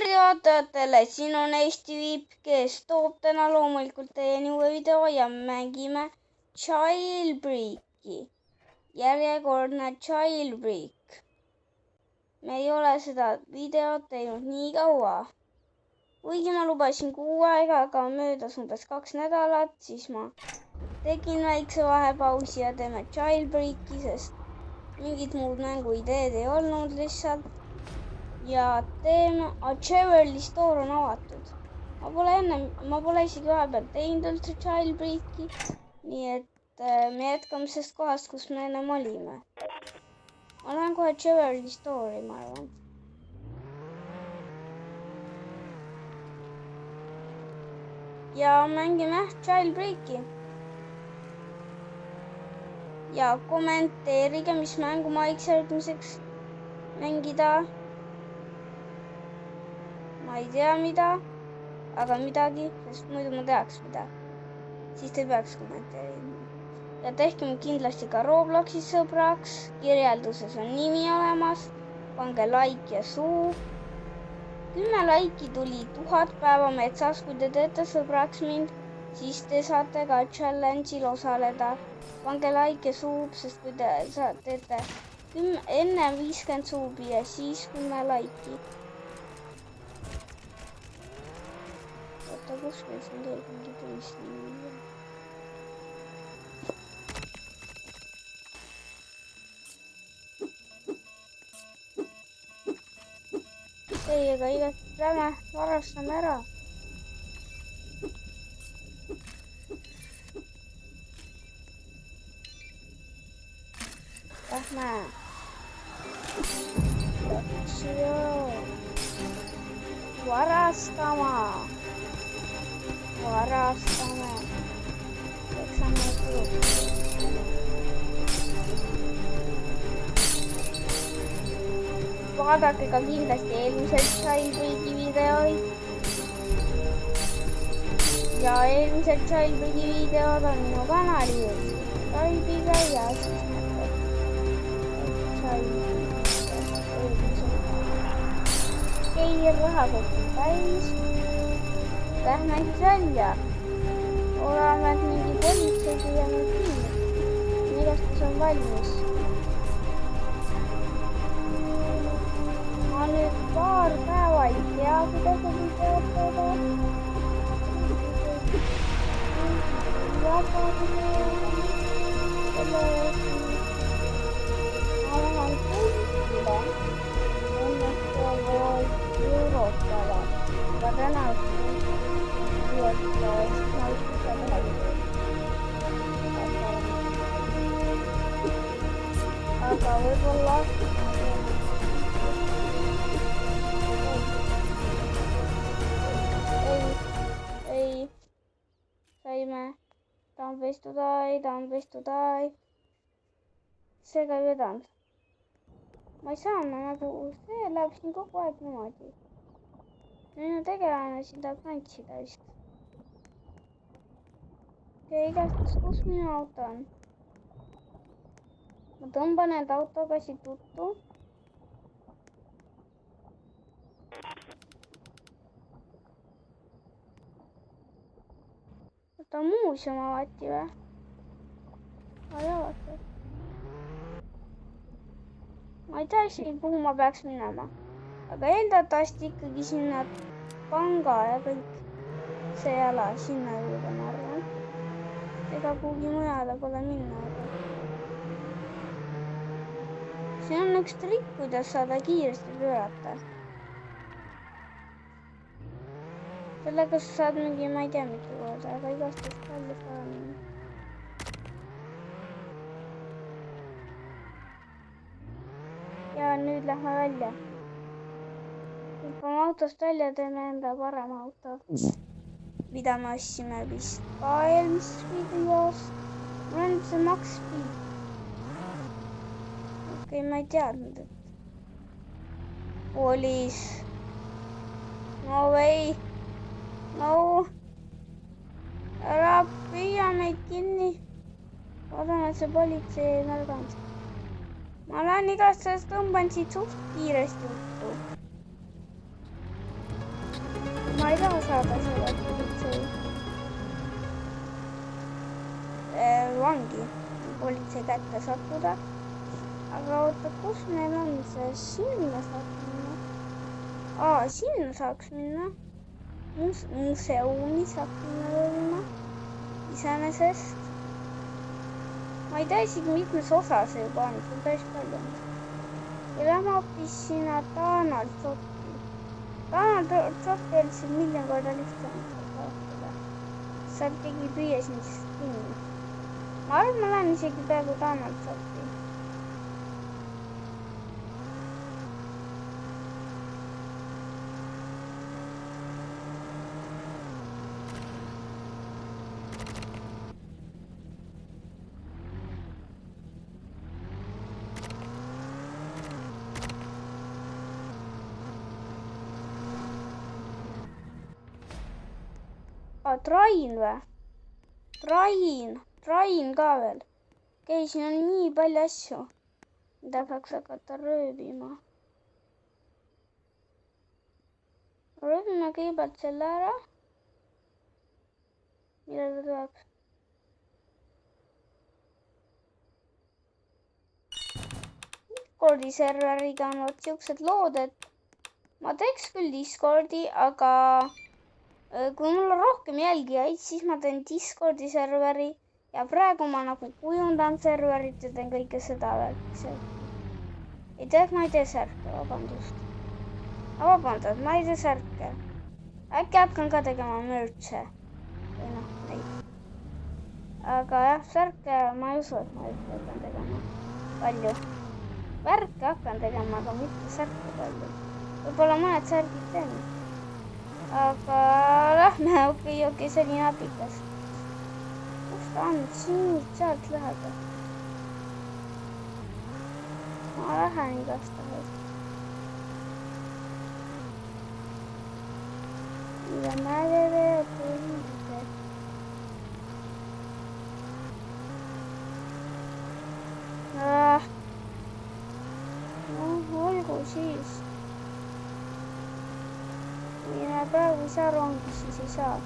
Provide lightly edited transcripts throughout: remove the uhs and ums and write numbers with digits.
tervist vaatajatele, siin on Eesti Viip, kes toob täna loomulikult teieni uue video ja mängime Jailbreaki. Järjekordne Jailbreak. Me ei ole seda videot teinud nii kaua. Kuigi ma lubasin kuu aega, aga möödas umbes 2 nädalat, siis ma tegin väikse vahepausi ja teeme Jailbreaki, sest mingit muud mänguideed ei olnud lihtsalt. Ja teeme, Cheverly Store on avatud. Ma pole isegi vahepeal teinud üldse Jailbreaki, nii et me jätkame sellest kohast, kus me ennem olime. Ma lähen kohe Cheverly Store'i, ma arvan. Ja mängime Jailbreaki. Ja kommenteerige, mis mängu ma võiks järgmiseks mängida. Ma ei tea mida, aga midagi, sest muidu ma teaks mida. Siis te peaks kommenteerima. Ja tehke mu kindlasti ka Robloxis sõbraks. Kirjelduses on nimi olemas. Pange like ja suu. 10 laiki tuli 1000 päeva metsas. Kui te teete sõbraks mind, siis te saate ka challenge'il osaleda. Pange like ja suu, sest kui te teete enne 50 suubi ja siis 10 laiki. Kus meil siin teeb mingi teist nimi? Teiega igati lähme, varastame ära. Lähme. Varastama. Varastame. Teksame tuud. Vaadake ka kindlasti eelmised Jailbreaki videoid. Ja eelmised Jailbreaki videod on minu kanalil. Skype'iga ja siis näete Jailbreaki. Rahakoti täis. Lähme siis välja. Oleme mingi politsei püüame kinni. Millastus on valmis. Ma nüüd paar päeva ei tea, kuidas on videod teha. Ma lähen kuskile. Õnneks Euroopale. Aga täna aga võib-olla ei saime tahan pestuda see ka ei vedanud. Ma ei saa nagu see läheb siin kogu aeg niimoodi. Minu tegelane siin tahab tantsida vist. Ja igastahes, kus minu auto on? Ma tõmban need autoga siit tuttu. Oota, muuseum avati või? Ma ei avata. Ma ei tea isegi, kuhu ma peaks minema. Aga eeldatavasti ikkagi sinna panga ja kõik see ala sinna juurde, ma arvan. Ega kuhugi mujale pole minna. Siin on üks trikk, kuidas saada kiiresti pöörata. Sellega sa saad mingi, ma ei tea mitu korda, aga igastahes palju paremini. Ja nüüd lähme välja. Hüppame autost välja, teeme enda parema auto. Mida me ostsime vist ka eelmises videos. Mul on see max speed. Okei, ma ei teadnud, et police. No way. No. Ära püüa meid kinni. Loodan, et see politsei ei märganud. Ma lähen igastahes tõmban siit suht kiiresti juttu. ma ei taha saada seda politsei vangi, politsei kätte sattuda. Aga oota, kus meil on see? Sinna saaks minna. Sinna saaks minna. Museumi saaks minna võima. Iseenesest. Ma ei tea isegi mitmes osa see juba on, see on päris palju. Ja lähme hoopis sinna Donald Trumpi. Donald Trumpi oli siin miljon korda lihtsam. Sa tegi püüa siin kinni. Ma arvan, ma lähen isegi peaaegu Donald Trumpi. Train või? Train ka veel. Okei, siin on nii palju asju, mida peaks hakata rööbima. Rööbime kõigepealt selle ära. Millal ta tuleb? Discordi serveriga on vot siuksed lood, et ma teeks küll Discordi, aga kui mul on rohkem jälgijaid, siis ma teen Discordi serveri ja praegu ma nagu kujundan serverit ja teen kõike seda veel. Ei tea, et ma ei tee särke, vabandust. Vabandust, ma ei tee särke. Äkki hakkan ka tegema merch'e. Või noh, neid. Aga jah, särke ma ei usu, et ma hakkan tegema palju. Värke hakkan tegema, aga mitte särke palju. Võib-olla mõned särgid teen. Aga lähme, okei, see oli napikas. Kus ta on? Siit, sealt läheb. Ma lähen igastahes. Ja määrele põlide. No, olgu siis. Ja praegu ei saa rongi, siis ei saa.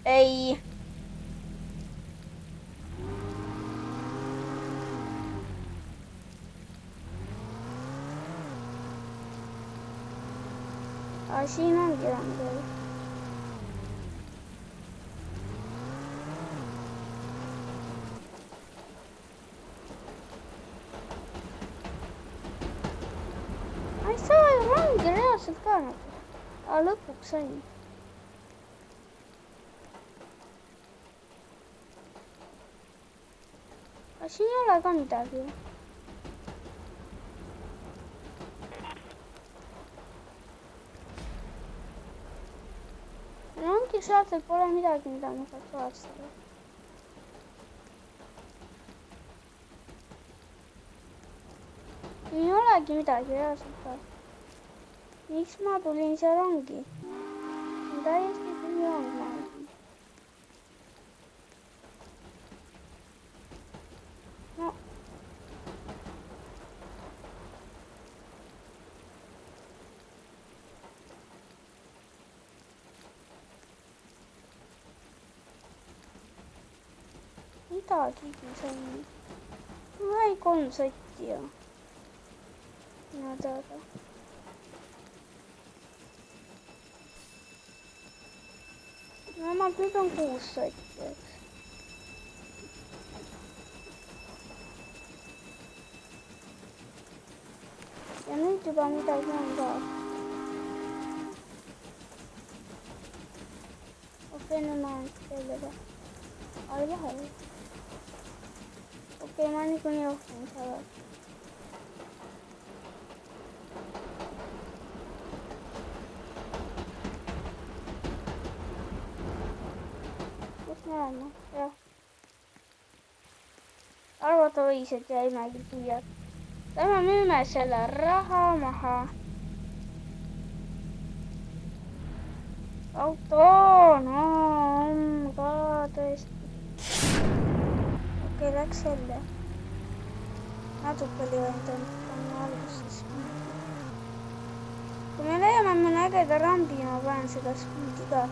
Ei. Siin ongi rongil. Reaalselt ka nagu. Aga lõpuks sain. Aga siin ei ole ka midagi. No ongi sealt, et pole midagi, mida ma saaks vaadata. Ei olegi midagi reaalselt ka. Miks ma tulin see rongi? Täiesti tuli rong maagi. No. Midagigi sain. No ei 3 sotti ju. Mina teada. No ma nüüd on 6 sotti, eks. Ja nüüd juba midagi on ka. Okei, nüüd ma olen sellega. Ai vahel. Okei, ma niikuinii rohkem saavad. Jah. Arvata võis, et jäimegi tühjad. Lähme müüme selle raha maha. Auto, no on ka tõesti. Okei, läks selle. natuke oli ainult panna alguses. Kui me leiame mõne ägeda rambi, ma panen seda speedi ka.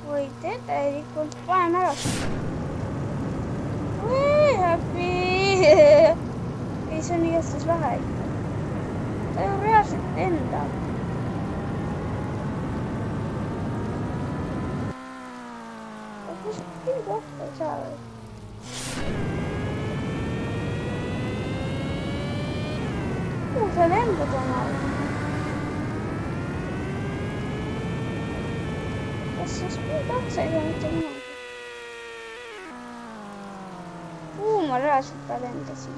Võite täielikult paneme ära. Happy! Ei, see on igatahes lahe ikka. Ta ju reaalselt endab. Kus küll kohta ei saa või? Kuhu sa lendad omal? Kas siis piidaksega mitte midagi? Ma reaalselt ka lendasin.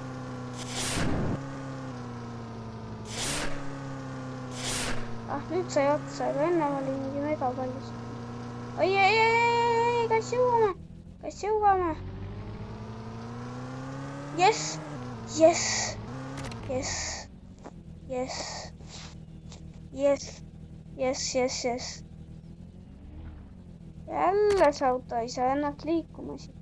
Nüüd sai otsa, aga enne oli mingi mega kallis. Oi, kas jõuame? Kas jõuame? Yes! Yes! Yes! Yes! Yes! Yes, yes, yes! Jälle see auto ei saa ennast liikuma siit.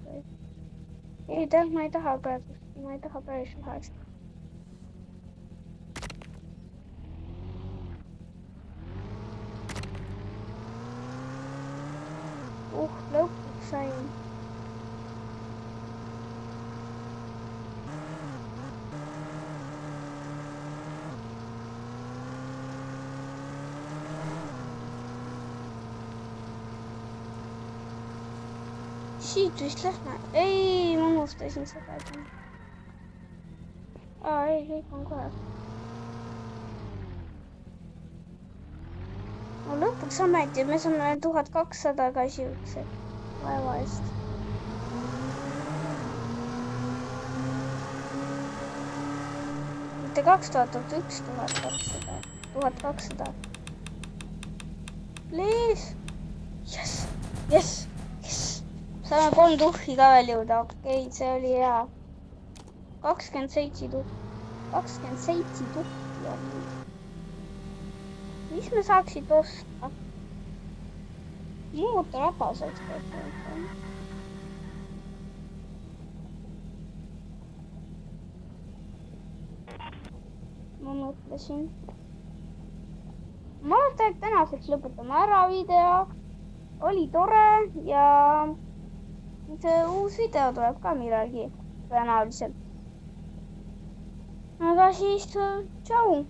Ei, tead, ma ei taha päris vahest. Lõpuks sain. Siit vist lähme. Ei, ma unustasin seda. Ei, kõik on kohe. No lõpuks ometi, me saame 1200 ka siukse vaeva eest. Mitte 2000, 1200. 1200. Please. Yes, yes, yes. Saame 3 tuhhi ka veel jõuda. Okei, see oli hea. 27 tuhhi. 27 tuhhi oli. Mis me saaksid osta? Muuta rabaseks peab. Ma mõtlesin. Ma arvan, et tänaseks lõpetame ära video. Oli tore ja see uus video tuleb ka millalgi tõenäoliselt. Aga siis tšau!